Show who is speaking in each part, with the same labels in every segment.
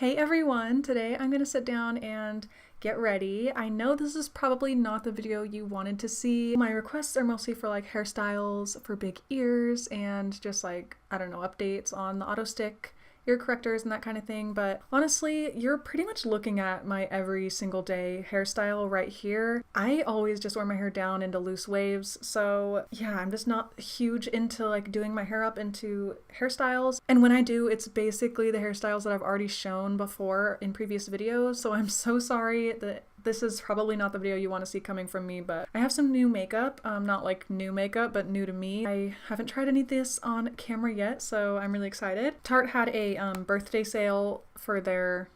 Speaker 1: Hey everyone, today I'm gonna sit down and get ready. I know this is probably not the video you wanted to see. My requests are mostly for like hairstyles, for big ears, and just like, I don't know, updates on the auto stick ear correctors and that kind of thing, but honestly, you're pretty much looking at my every single day hairstyle right here. I always just wear my hair down into loose waves, so yeah, I'm just not huge into like doing my hair up into hairstyles, and when I do, it's basically the hairstyles that I've already shown before in previous videos, so I'm so sorry that this is probably not the video you want to see coming from me, but I have some new makeup. Not like new makeup, but new to me. I haven't tried any of this on camera yet, so I'm really excited. Tarte had a birthday sale for their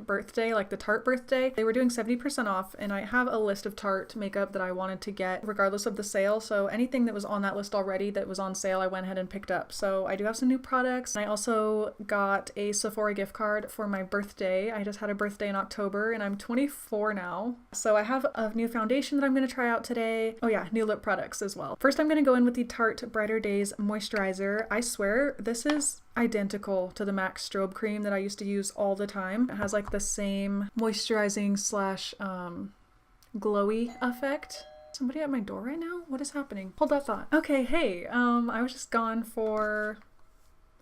Speaker 1: birthday, like the Tarte birthday. They were doing 70% off, and I have a list of Tarte makeup that I wanted to get regardless of the sale, so anything that was on that list already that was on sale I went ahead and picked up. So I do have some new products. I also got a Sephora gift card for my birthday. I just had a birthday in October and I'm 24 now. So I have a new foundation that I'm going to try out today. Oh yeah, new lip products as well. First I'm going to go in with the Tarte Brighter Days Moisturizer. I swear this is identical to the MAC strobe cream that I used to use all the time. It has like the same moisturizing slash glowy effect. Somebody at my door right now? What is happening? Hold that thought. Okay, hey, I was just gone for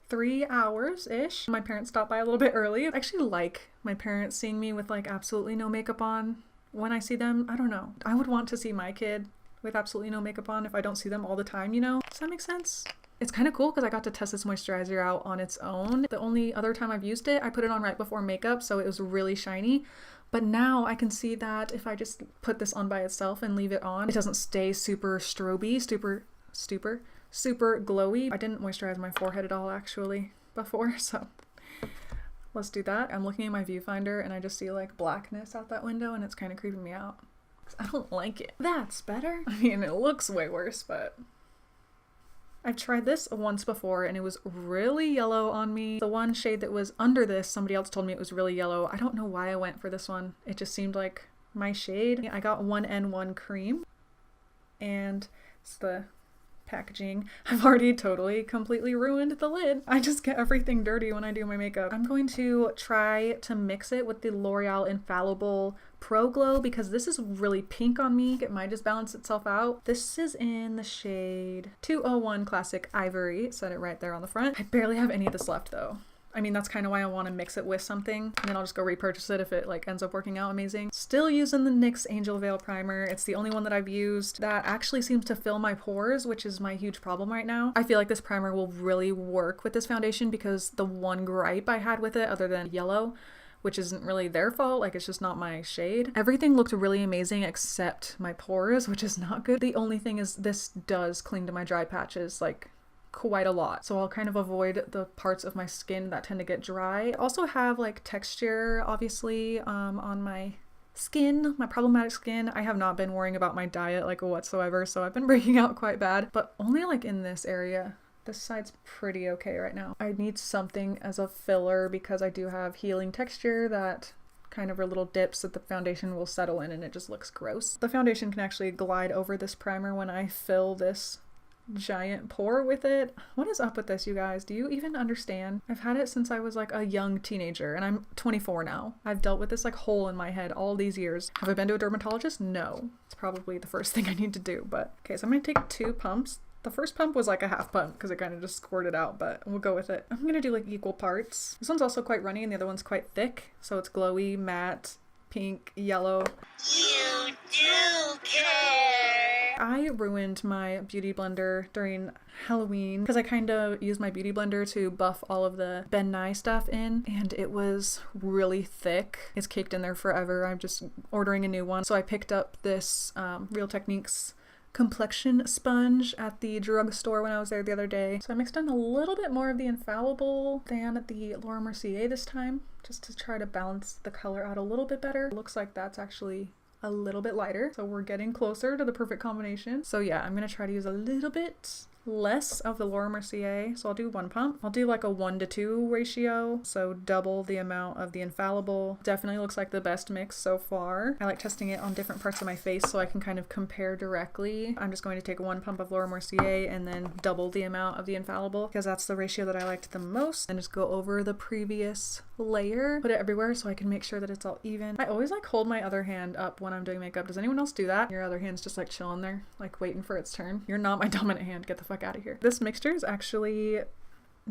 Speaker 1: 3 hours-ish. My parents stopped by a little bit early. I actually like my parents seeing me with like absolutely no makeup on when I see them. I don't know. I would want to see my kid with absolutely no makeup on if I don't see them all the time, you know? Does that make sense? It's kind of cool because I got to test this moisturizer out on its own. The only other time I've used it, I put it on right before makeup, so it was really shiny. But now I can see that if I just put this on by itself and leave it on, it doesn't stay super stroby, super glowy. I didn't moisturize my forehead at all actually before, so let's do that. I'm looking at my viewfinder and I just see like blackness out that window and it's kind of creeping me out. I don't like it. That's better. I mean, it looks way worse, but I've tried this once before and it was really yellow on me. The one shade that was under this, somebody else told me it was really yellow. I don't know why I went for this one. It just seemed like my shade. I got 1N1 Creme and it's the packaging. I've already totally completely ruined the lid. I just get everything dirty when I do my makeup. I'm going to try to mix it with the L'Oreal Infallible Pro Glow because this is really pink on me. It might just balance itself out. This is in the shade 201 Classic Ivory. It said it right there on the front. I barely have any of this left though. I mean, that's kind of why I want to mix it with something, and then I'll just go repurchase it if it like ends up working out amazing. Still using the NYX Angel Veil Primer. It's the only one that I've used that actually seems to fill my pores, which is my huge problem right now. I feel like this primer will really work with this foundation because the one gripe I had with it, other than yellow, which isn't really their fault, like it's just not my shade. Everything looked really amazing except my pores, which is not good. The only thing is this does cling to my dry patches like quite a lot, so I'll kind of avoid the parts of my skin that tend to get dry. I also have like texture obviously on my skin, my problematic skin. I have not been worrying about my diet like whatsoever, so I've been breaking out quite bad, but only like in this area. This side's pretty okay right now. I need something as a filler because I do have healing texture that kind of are little dips that the foundation will settle in and it just looks gross. The foundation can actually glide over this primer when I fill this giant pore with it. What is up with this, you guys? Do you even understand? I've had it since I was like a young teenager and I'm 24 now. I've dealt with this like hole in my head all these years. Have I been to a dermatologist? No. It's probably the first thing I need to do, but okay, so I'm gonna take 2 pumps. The first pump was like a half pump because it kind of just squirted out, but we'll go with it. I'm gonna do like equal parts. This one's also quite runny and the other one's quite thick, so it's glowy, matte, pink, yellow. You do care! I ruined my beauty blender during Halloween because I kind of used my beauty blender to buff all of the Ben Nye stuff in, and it was really thick. It's caked in there forever. I'm just ordering a new one. So I picked up this Real Techniques complexion sponge at the drugstore when I was there the other day. So I mixed in a little bit more of the Infallible than the Laura Mercier this time, just to try to balance the color out a little bit better. It looks like that's actually a little bit lighter, so we're getting closer to the perfect combination. So yeah, I'm gonna try to use a little bit less of the Laura Mercier, so I'll do 1 pump. I'll do like a 1:2 ratio, so double the amount of the Infallible. Definitely looks like the best mix so far. I like testing it on different parts of my face so I can kind of compare directly. I'm just going to take 1 pump of Laura Mercier and then double the amount of the Infallible because that's the ratio that I liked the most, and just go over the previous layer, put it everywhere so I can make sure that it's all even. I always like hold my other hand up when I'm doing makeup. Does anyone else do that? Your other hand's just like chilling there, like waiting for its turn. You're not my dominant hand. Get the fuck out of here. This mixture is actually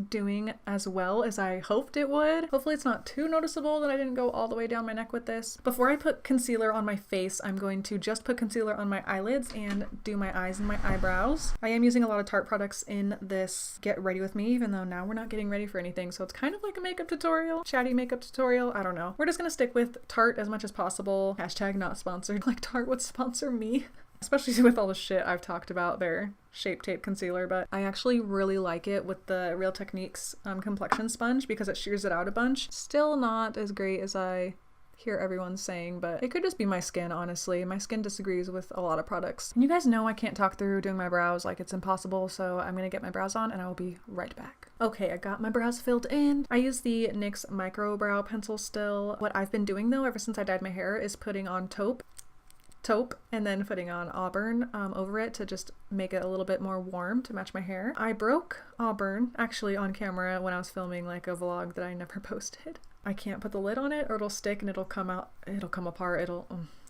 Speaker 1: doing as well as I hoped it would. Hopefully it's not too noticeable that I didn't go all the way down my neck with this. Before I put concealer on my face, I'm going to just put concealer on my eyelids and do my eyes and my eyebrows. I am using a lot of Tarte products in this Get Ready With Me, even though now we're not getting ready for anything, so it's kind of like a makeup tutorial, chatty makeup tutorial, I don't know. We're just gonna stick with Tarte as much as possible. Hashtag not sponsored. Like Tarte would sponsor me. Especially with all the shit I've talked about their Shape Tape concealer, but I actually really like it with the Real Techniques complexion sponge because it shears it out a bunch. Still not as great as I hear everyone saying, but it could just be my skin, honestly. My skin disagrees with a lot of products. And you guys know I can't talk through doing my brows, like it's impossible, so I'm gonna get my brows on and I will be right back. Okay, I got my brows filled in. I use the NYX Microbrow pencil still. What I've been doing though, ever since I dyed my hair, is putting on Taupe, and then putting on Auburn over it to just make it a little bit more warm to match my hair. I broke Auburn actually on camera when I was filming like a vlog that I never posted. I can't put the lid on it or it'll stick and it'll come apart.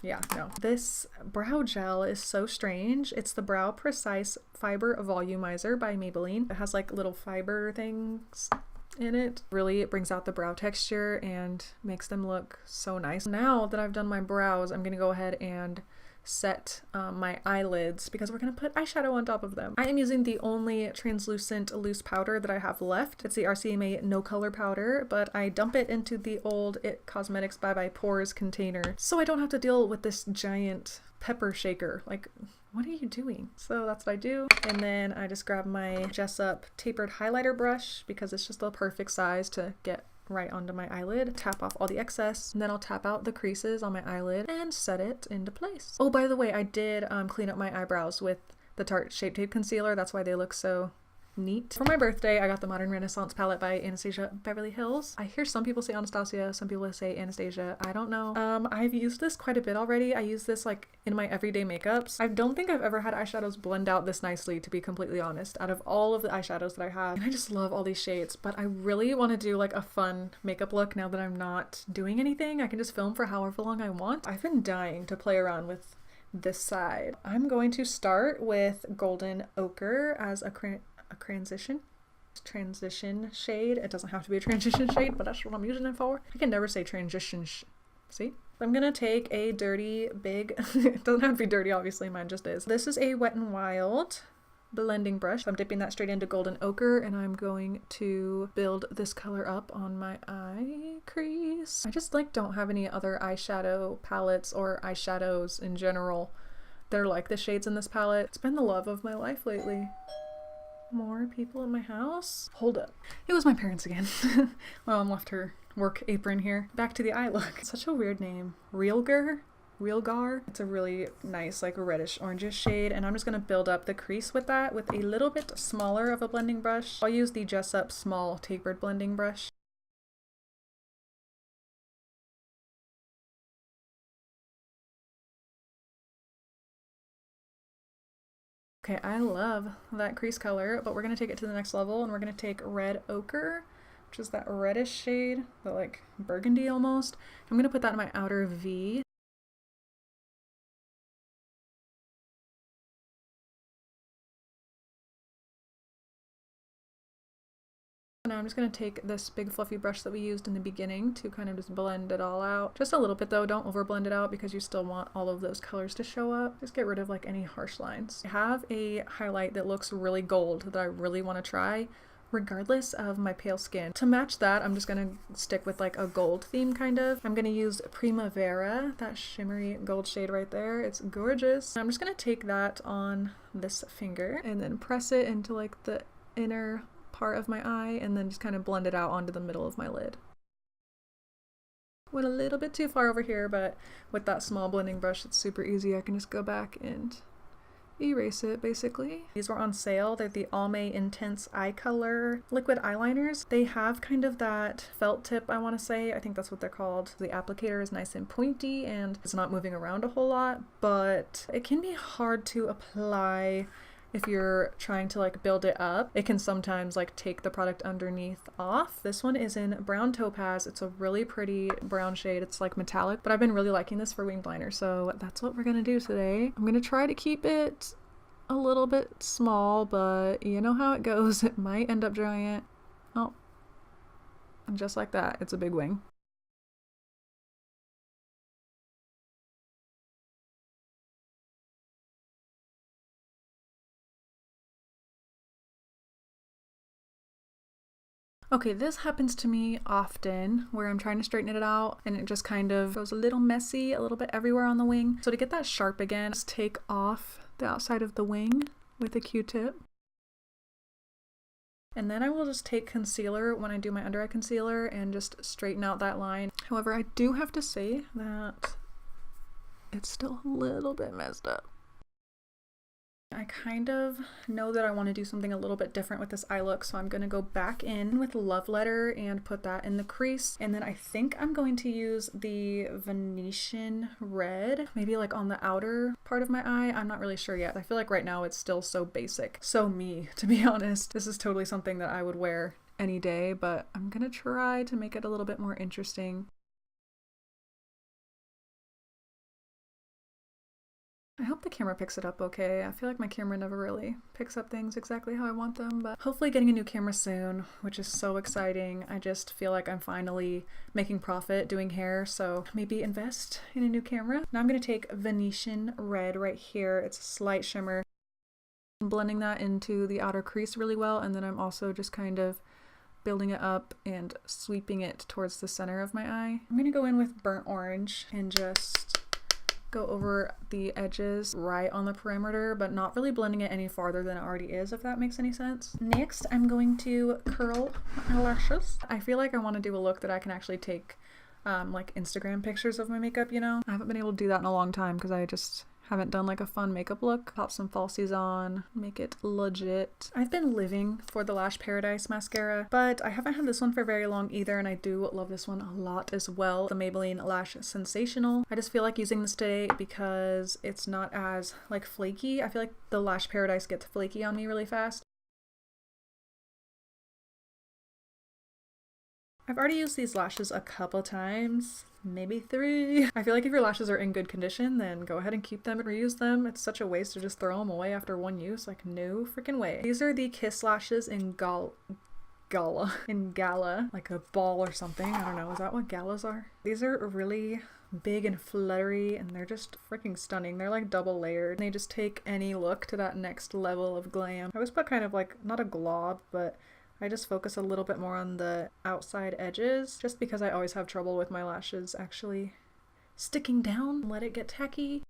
Speaker 1: Yeah, no. This brow gel is so strange. It's the Brow Precise Fiber Volumizer by Maybelline. It has like little fiber things in it. Really, it brings out the brow texture and makes them look so nice. Now that I've done my brows, I'm gonna go ahead and set my eyelids because we're gonna put eyeshadow on top of them. I am using the only translucent loose powder that I have left. It's the RCMA No Color Powder, but I dump it into the old It Cosmetics Bye Bye Pores container so I don't have to deal with this giant pepper shaker. Like, what are you doing? So that's what I do. And then I just grab my Jessup tapered highlighter brush because it's just the perfect size to get right onto my eyelid, tap off all the excess, and then I'll tap out the creases on my eyelid and set it into place. Oh, by the way, I did clean up my eyebrows with the Tarte Shape Tape Concealer. That's why they look so neat. For my birthday, I got the Modern Renaissance palette by Anastasia Beverly Hills. I hear some people say Anastasia, some people say Anastasia. I don't know. I've used this quite a bit already. I use this like in my everyday makeups. I don't think I've ever had eyeshadows blend out this nicely, to be completely honest, out of all of the eyeshadows that I have. And I just love all these shades, but I really want to do like a fun makeup look now that I'm not doing anything. I can just film for however long I want. I've been dying to play around with this side. I'm going to start with Golden Ochre as a transition shade. It doesn't have to be a transition shade, but that's what I'm using it for. I can never say transition see? I'm gonna take a dirty big it doesn't have to be dirty, obviously mine just is. This is a Wet n Wild blending brush. I'm dipping that straight into Golden Ochre and I'm going to build this color up on my eye crease. I just like don't have any other eyeshadow palettes or eyeshadows in general that are like the shades in this palette. It's been the love of my life lately. More people in my house? Hold up. It was my parents again. My mom left her work apron here. Back to the eye look. Such a weird name. Realgar? It's a really nice like reddish orangish shade, and I'm just gonna build up the crease with that with a little bit smaller of a blending brush. I'll use the Jessup small tapered blending brush. Okay, I love that crease color, but we're gonna take it to the next level and we're gonna take Red Ochre, which is that reddish shade, the like burgundy almost. I'm gonna put that in my outer V. Now I'm just going to take this big fluffy brush that we used in the beginning to kind of just blend it all out. Just a little bit though, don't over blend it out because you still want all of those colors to show up. Just get rid of like any harsh lines. I have a highlight that looks really gold that I really want to try regardless of my pale skin. To match that, I'm just going to stick with like a gold theme kind of. I'm going to use Primavera, that shimmery gold shade right there. It's gorgeous. I'm just going to take that on this finger and then press it into like the inner part of my eye and then just kind of blend it out onto the middle of my lid. Went a little bit too far over here, but with that small blending brush it's super easy. I can just go back and erase it basically. These were on sale. They're the Almay Intense Eye Color liquid eyeliners. They have kind of that felt tip, I want to say. I think that's what they're called. The applicator is nice and pointy and it's not moving around a whole lot, but it can be hard to apply if you're trying to like build it up. It can sometimes like take the product underneath off. This one is in brown topaz. It's a really pretty brown shade. It's like metallic, but I've been really liking this for winged liner, so that's what we're gonna do today. I'm gonna try to keep it a little bit small, but you know how it goes. It might end up giant. Oh, and just like that, it's a big wing. Okay, this happens to me often where I'm trying to straighten it out and it just kind of goes a little messy, a little bit everywhere on the wing. So to get that sharp again, just take off the outside of the wing with a Q-tip. And then I will just take concealer when I do my under eye concealer and just straighten out that line. However, I do have to say that it's still a little bit messed up. I kind of know that I want to do something a little bit different with this eye look, so I'm going to go back in with Love Letter and put that in the crease. And then I think I'm going to use the Venetian red, maybe like on the outer part of my eye. I'm not really sure yet. I feel like right now it's still so basic. So me, to be honest. This is totally something that I would wear any day, but I'm going to try to make it a little bit more interesting. I hope the camera picks it up okay. I feel like my camera never really picks up things exactly how I want them, but hopefully getting a new camera soon, which is so exciting. I just feel like I'm finally making profit doing hair, so maybe invest in a new camera. Now I'm going to take Venetian red right here. It's a slight shimmer. I'm blending that into the outer crease really well, and then I'm also just kind of building it up and sweeping it towards the center of my eye. I'm going to go in with burnt orange and just go over the edges right on the perimeter, but not really blending it any farther than it already is, if that makes any sense. Next, I'm going to curl my lashes. I feel like I want to do a look that I can actually take like Instagram pictures of my makeup, you know? I haven't been able to do that in a long time because I just haven't done like a fun makeup look. Pop some falsies on, make it legit. I've been living for the Lash Paradise mascara, but I haven't had this one for very long either, and I do love this one a lot as well. The Maybelline Lash Sensational. I just feel like using this today because it's not as like flaky. I feel like the Lash Paradise gets flaky on me really fast. I've already used these lashes a couple times, maybe 3. I feel like if your lashes are in good condition, then go ahead and keep them and reuse them. It's such a waste to just throw them away after one use, like no freaking way. These are the Kiss lashes in Gala, like a ball or something. I don't know, is that what galas are? These are really big and fluttery and they're just freaking stunning. They're like double layered. They just take any look to that next level of glam. I always put kind of like, not a glob, but I just focus a little bit more on the outside edges just because I always have trouble with my lashes actually sticking down. Let it get tacky.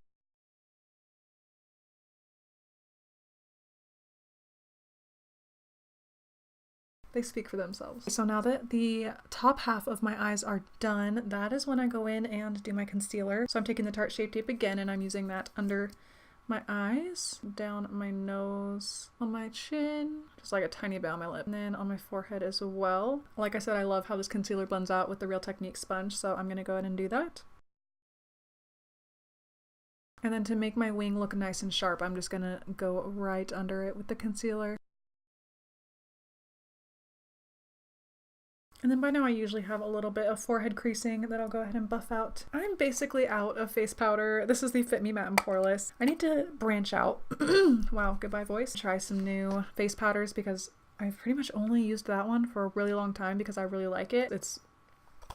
Speaker 1: They speak for themselves. So now that the top half of my eyes are done, that is when I go in and do my concealer. So I'm taking the Tarte Shape Tape again and I'm using that under my eyes, down my nose, on my chin, just like a tiny bit on my lip, and then on my forehead as well. Like I said, I love how this concealer blends out with the Real Technique sponge, so I'm gonna go ahead and do that. And then to make my wing look nice and sharp, I'm just gonna go right under it with the concealer. And then by now I usually have a little bit of forehead creasing that I'll go ahead and buff out. I'm basically out of face powder. This is the Fit Me Matte and Poreless. I need to branch out. Wow, goodbye voice. Try some new face powders because I've pretty much only used that one for a really long time because I really like it. It's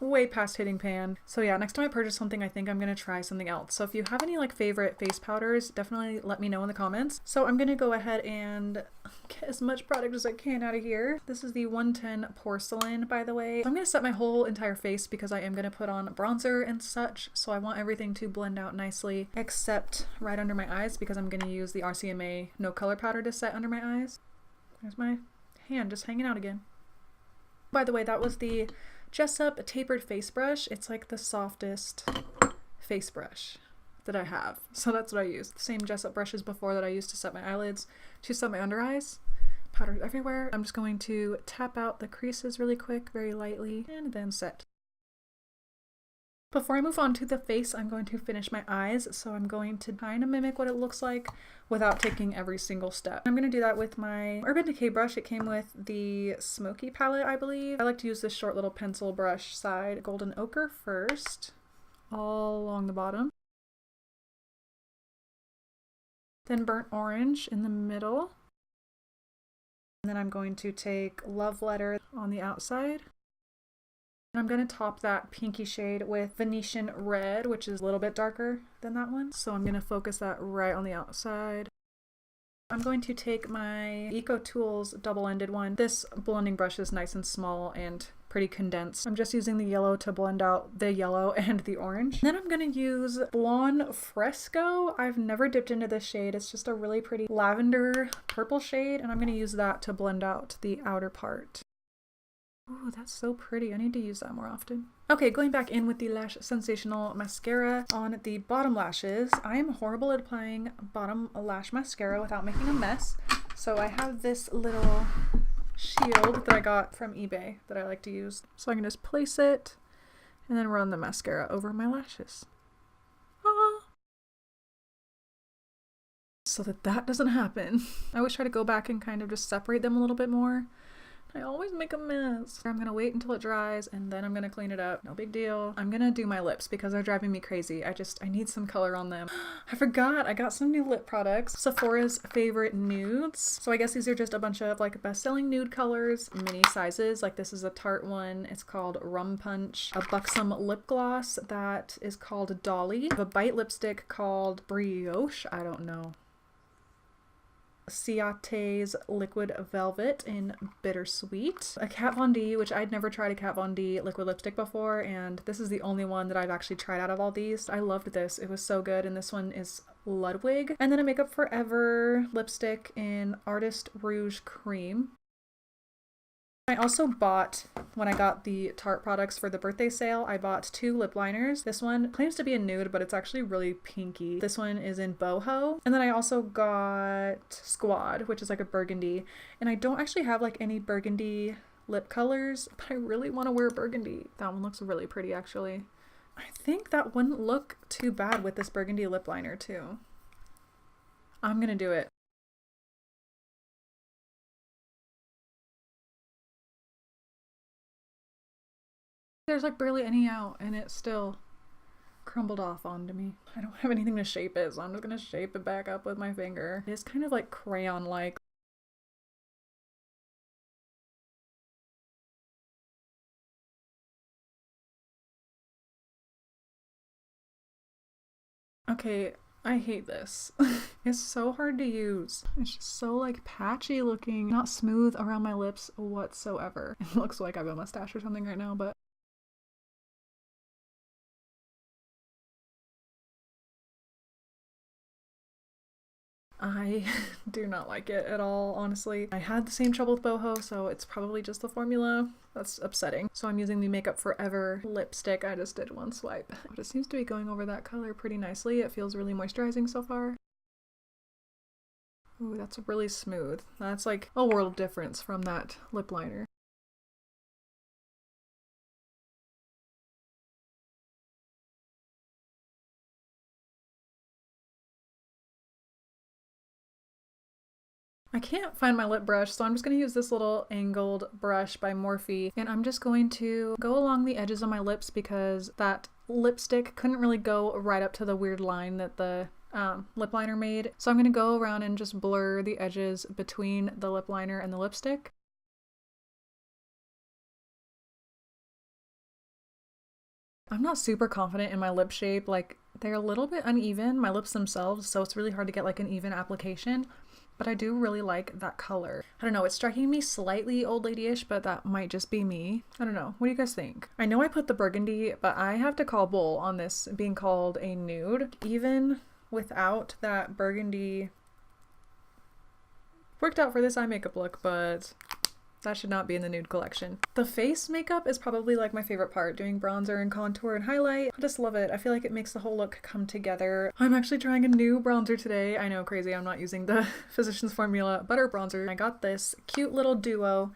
Speaker 1: way past hitting pan. So yeah, next time I purchase something, I think I'm gonna try something else. So if you have any like favorite face powders, definitely let me know in the comments. So I'm gonna go ahead and get as much product as I can out of here. This is the 110 Porcelain, by the way. So I'm gonna set my whole entire face because I am gonna put on bronzer and such. So I want everything to blend out nicely, except right under my eyes because I'm gonna use the RCMA No Color Powder to set under my eyes. There's my hand just hanging out again. By the way, that was the Jessup tapered face brush. It's like the softest face brush that I have. So that's what I use. The same Jessup brushes before that I used to set my eyelids, to set my under eyes. Powder everywhere. I'm just going to tap out the creases really quick, very lightly, and then set. Before I move on to the face, I'm going to finish my eyes, so I'm going to kind of mimic what it looks like without taking every single step. I'm going to do that with my Urban Decay brush. It came with the Smoky palette, I believe. I like to use this short little pencil brush side. Golden Ochre first, all along the bottom. Then Burnt Orange in the middle. And then I'm going to take Love Letter on the outside. And I'm going to top that pinky shade with Venetian Red, which is a little bit darker than that one. So I'm going to focus that right on the outside. I'm going to take my Eco Tools double-ended one. This blending brush is nice and small and pretty condensed. I'm just using the yellow to blend out the yellow and the orange. Then I'm going to use Blonde Fresco. I've never dipped into this shade. It's just a really pretty lavender purple shade, and I'm going to use that to blend out the outer part. Ooh, that's so pretty. I need to use that more often. Okay, going back in with the Lash Sensational mascara on the bottom lashes. I am horrible at applying bottom lash mascara without making a mess. So I have this little shield that I got from eBay that I like to use. So I can just place it and then run the mascara over my lashes. Ah. So that doesn't happen. I always try to go back and kind of just separate them a little bit more. I always make a mess. I'm gonna wait until it dries and then I'm gonna clean it up. No big deal. I'm gonna do my lips because they're driving me crazy. I need some color on them. I forgot, I got some new lip products. Sephora's Favorite Nudes. So I guess these are just a bunch of like best-selling nude colors, mini sizes. Like this is a Tarte one. It's called Rum Punch. A buxom lip gloss that is called Dolly. A bite lipstick called Brioche. I don't know. Ciate's Liquid Velvet in Bittersweet. A Kat Von D, which I'd never tried a Kat Von D liquid lipstick before, and this is the only one that I've actually tried out of all these. I loved this. It was so good, and this one is Ludwig. And then a Makeup Forever lipstick in Artist Rouge Creme. I also bought, when I got the Tarte products for the birthday sale, I bought 2 lip liners. This one claims to be a nude, but it's actually really pinky. This one is in Boho. And then I also got Squad, which is like a burgundy. And I don't actually have like any burgundy lip colors, but I really want to wear burgundy. That one looks really pretty actually. I think that wouldn't look too bad with this burgundy lip liner too. I'm gonna do it. There's like barely any out and it still crumbled off onto me. I don't have anything to shape it, so I'm just gonna shape it back up with my finger. It's kind of like crayon-like. Okay, I hate this. It's so hard to use. It's just so like patchy looking, not smooth around my lips whatsoever. It looks like I have a mustache or something right now, but I do not like it at all, honestly. I had the same trouble with Boho, so it's probably just the formula. That's upsetting. So I'm using the Makeup Forever lipstick. I just did one swipe. But it seems to be going over that color pretty nicely. It feels really moisturizing so far. Ooh, that's really smooth. That's like a world difference from that lip liner. I can't find my lip brush, so I'm just going to use this little angled brush by Morphe, and I'm just going to go along the edges of my lips because that lipstick couldn't really go right up to the weird line that the lip liner made. So I'm going to go around and just blur the edges between the lip liner and the lipstick. I'm not super confident in my lip shape. Like, they're a little bit uneven, my lips themselves, so it's really hard to get like an even application. But I do really like that color. I don't know, it's striking me slightly old lady-ish, but that might just be me. I don't know. What do you guys think? I know I put the burgundy, but I have to call bull on this being called a nude. Even without that burgundy, worked out for this eye makeup look, but That should not be in the nude collection. The face makeup is probably like my favorite part, doing bronzer and contour and highlight. I just love it. I feel like it makes the whole look come together. I'm actually trying a new bronzer today. I know, crazy, I'm not using the Physicians Formula butter bronzer. I got this cute little duo.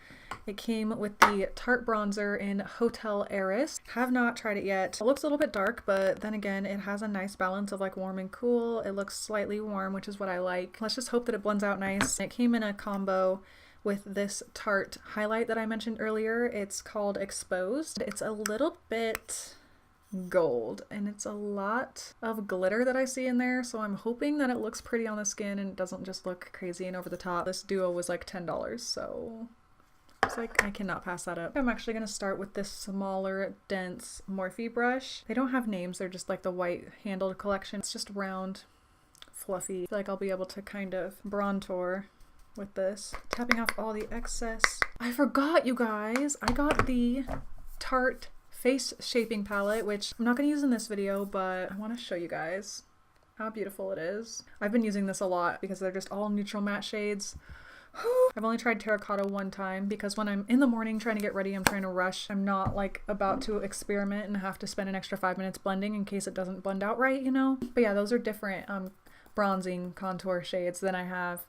Speaker 1: It came with the Tarte bronzer in Hotel Heiress. Have not tried it yet. It looks a little bit dark, but then again, it has a nice balance of like warm and cool. It looks slightly warm, which is what I like. Let's just hope that it blends out nice. It came in a combo with this Tarte highlight that I mentioned earlier. It's called Exposed. It's a little bit gold and it's a lot of glitter that I see in there, so I'm hoping that it looks pretty on the skin and it doesn't just look crazy and over the top. This duo was like $10, so it's like I cannot pass that up. I'm actually going to start with this smaller, dense Morphe brush. They don't have names, they're just like the white handled collection. It's just round, fluffy. I feel like I'll be able to kind of bronzer with this. Tapping off all the excess. I forgot, you guys, I got the Tarte face shaping palette, which I'm not going to use in this video, but I want to show you guys how beautiful it is. I've been using this a lot because they're just all neutral matte shades. I've only tried terracotta one time because when I'm in the morning trying to get ready, I'm trying to rush. I'm not like about to experiment and have to spend an extra 5 minutes blending in case it doesn't blend out right, you know? But yeah, those are different bronzing contour shades than I have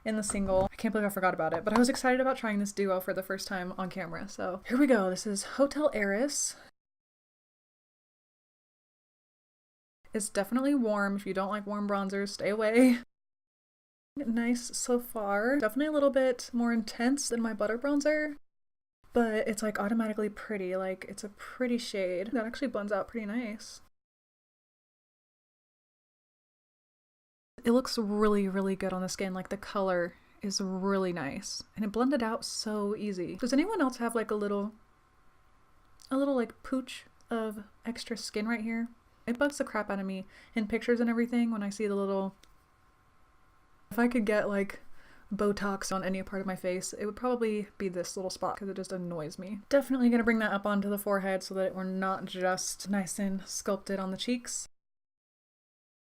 Speaker 1: in the single. I can't believe I forgot about it, but I was excited about trying this duo for the first time on camera. So here we go. This is Hotel Heiress. It's definitely warm. If you don't like warm bronzers, stay away. Nice so far. Definitely a little bit more intense than my butter bronzer, but it's like automatically pretty. Like it's a pretty shade that actually blends out pretty nice. It looks really, really good on the skin. Like the color is really nice and it blended out so easy. Does anyone else have like a little like pooch of extra skin right here? It bugs the crap out of me in pictures and everything when I see the little... If I could get like Botox on any part of my face, it would probably be this little spot because it just annoys me. Definitely gonna bring that up onto the forehead so that we're not just nice and sculpted on the cheeks.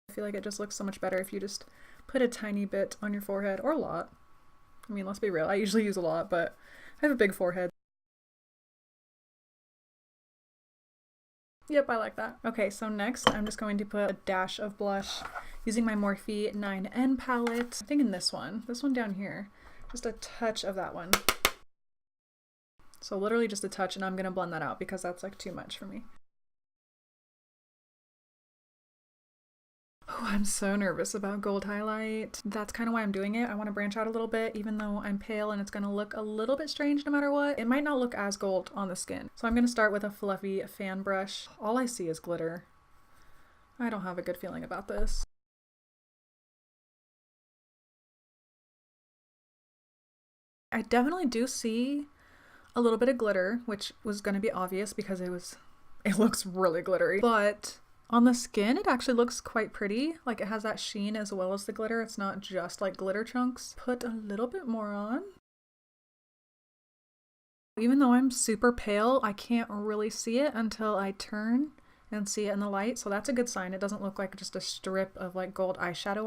Speaker 1: I feel like it just looks so much better if you just put a tiny bit on your forehead, or a lot. I mean, let's be real, I usually use a lot, but I have a big forehead. Yep, I like that. Okay, so next I'm just going to put a dash of blush using my Morphe 9N palette. I'm thinking this one down here. Just a touch of that one. So literally just a touch, and I'm gonna blend that out because that's like too much for me. Oh, I'm so nervous about gold highlight. That's kind of why I'm doing it. I want to branch out a little bit, even though I'm pale and it's going to look a little bit strange no matter what. It might not look as gold on the skin. So I'm going to start with a fluffy fan brush. All I see is glitter. I don't have a good feeling about this. I definitely do see a little bit of glitter, which was going to be obvious because it looks really glittery. But on the skin, it actually looks quite pretty. Like it has that sheen as well as the glitter. It's not just like glitter chunks. Put a little bit more on. Even though I'm super pale, I can't really see it until I turn and see it in the light. So that's a good sign. It doesn't look like just a strip of like gold eyeshadow.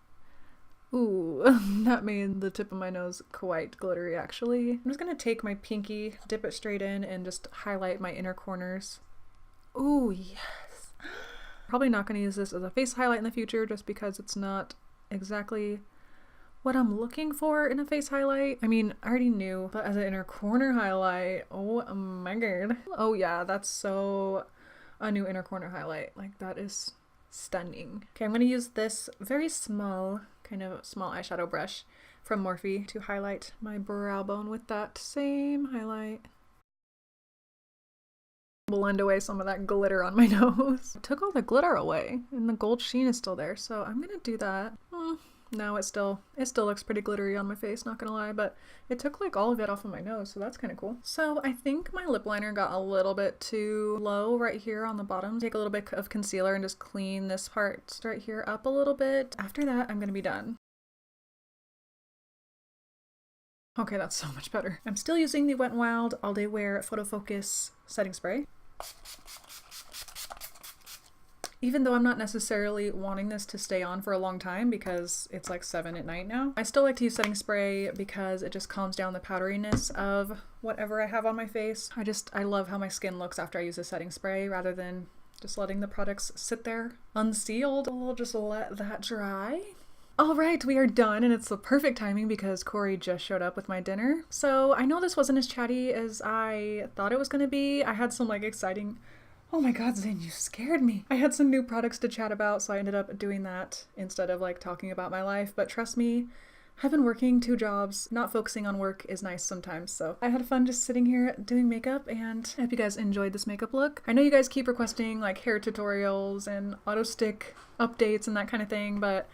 Speaker 1: Ooh, that made the tip of my nose quite glittery actually. I'm just gonna take my pinky, dip it straight in, and just highlight my inner corners. Ooh, yes. Probably not going to use this as a face highlight in the future just because it's not exactly what I'm looking for in a face highlight. I mean, I already knew, but as an inner corner highlight, oh my god. Oh yeah, that's so a new inner corner highlight. Like that is stunning. Okay, I'm going to use this very small, kind of small eyeshadow brush from Morphe to highlight my brow bone with that same highlight. Blend away some of that glitter on my nose. I took all the glitter away and the gold sheen is still there, so I'm gonna do that. No, it still looks pretty glittery on my face, not gonna lie, but it took like all of it off of my nose, so that's kind of cool. So I think my lip liner got a little bit too low right here on the bottom. Take a little bit of concealer and just clean this part right here up a little bit. After that, I'm gonna be done. Okay, that's so much better. I'm still using the Wet n Wild All Day Wear Photo Focus setting spray. Even though I'm not necessarily wanting this to stay on for a long time because it's like 7 at night now, I still like to use setting spray because it just calms down the powderiness of whatever I have on my face. I love how my skin looks after I use a setting spray rather than just letting the products sit there unsealed. I'll just let that dry. All right, we are done, and it's the perfect timing because Corey just showed up with my dinner. So I know this wasn't as chatty as I thought it was gonna be. I had some like exciting, oh my god, Zane, you scared me. I had some new products to chat about, so I ended up doing that instead of like talking about my life. But trust me, I've been working 2 jobs. Not focusing on work is nice sometimes, so I had fun just sitting here doing makeup, and I hope you guys enjoyed this makeup look. I know you guys keep requesting like hair tutorials and auto stick updates and that kind of thing, but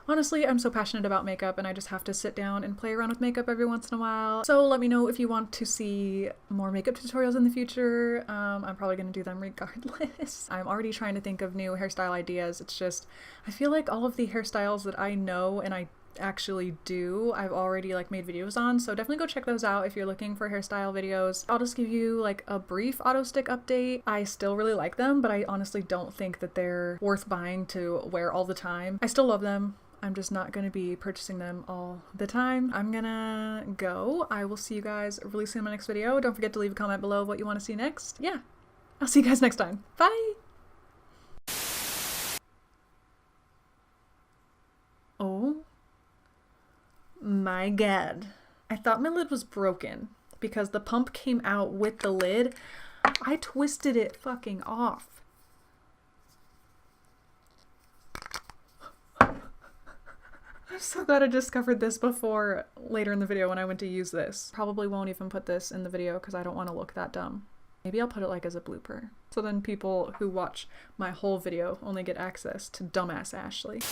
Speaker 1: honestly, I'm so passionate about makeup and I just have to sit down and play around with makeup every once in a while. So let me know if you want to see more makeup tutorials in the future. I'm probably going to do them regardless. I'm already trying to think of new hairstyle ideas. It's just, I feel like all of the hairstyles that I know and I actually do, I've already like made videos on, so definitely go check those out if you're looking for hairstyle videos. I'll just give you like a brief auto stick update. I still really like them, but I honestly don't think that they're worth buying to wear all the time. I still love them. I'm just not going to be purchasing them all the time. I'm gonna go. I will see you guys really soon in my next video. Don't forget to leave a comment below of what you want to see next. Yeah, I'll see you guys next time. Bye! Oh my god. I thought my lid was broken because the pump came out with the lid. I twisted it fucking off. I'm so glad I discovered this before later in the video when I went to use this. Probably won't even put this in the video because I don't want to look that dumb. Maybe I'll put it like as a blooper. So then people who watch my whole video only get access to dumbass Ashley.